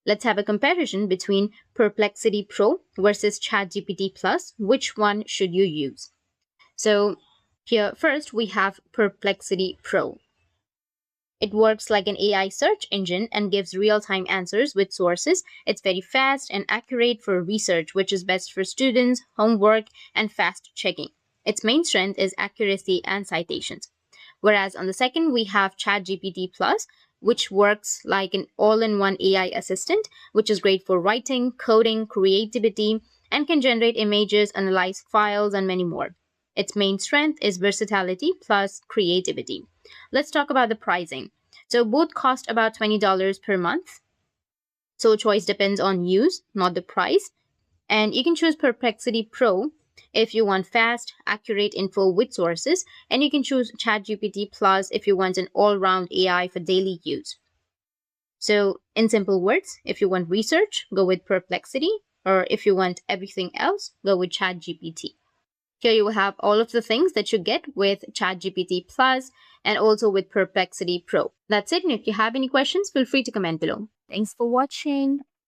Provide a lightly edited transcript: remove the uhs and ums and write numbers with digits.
Let's have a comparison between Perplexity Pro versus ChatGPT Plus. Which one should you use? So here first we have Perplexity Pro. It works like an AI search engine and gives real-time answers with sources. It's very fast and accurate for research, which is best for students, homework, and fast checking. Its main strength is accuracy and citations. Whereas on the second, we have ChatGPT Plus, which works like an all-in-one AI assistant, which is great for writing, coding, creativity, and can generate images, analyze files, and many more. Its main strength is versatility plus creativity. Let's talk about the pricing. So both cost about $20 per month. So choice depends on use, not the price. And you can choose Perplexity Pro if you want fast, accurate info with sources, and you can choose ChatGPT Plus if you want an all-round AI for daily use. So in simple words, if you want research, go with Perplexity, or if you want everything else, go with ChatGPT. Here you will have all of the things that you get with ChatGPT Plus and also with Perplexity Pro. That's it. And if you have any questions, feel free to comment below. Thanks for watching.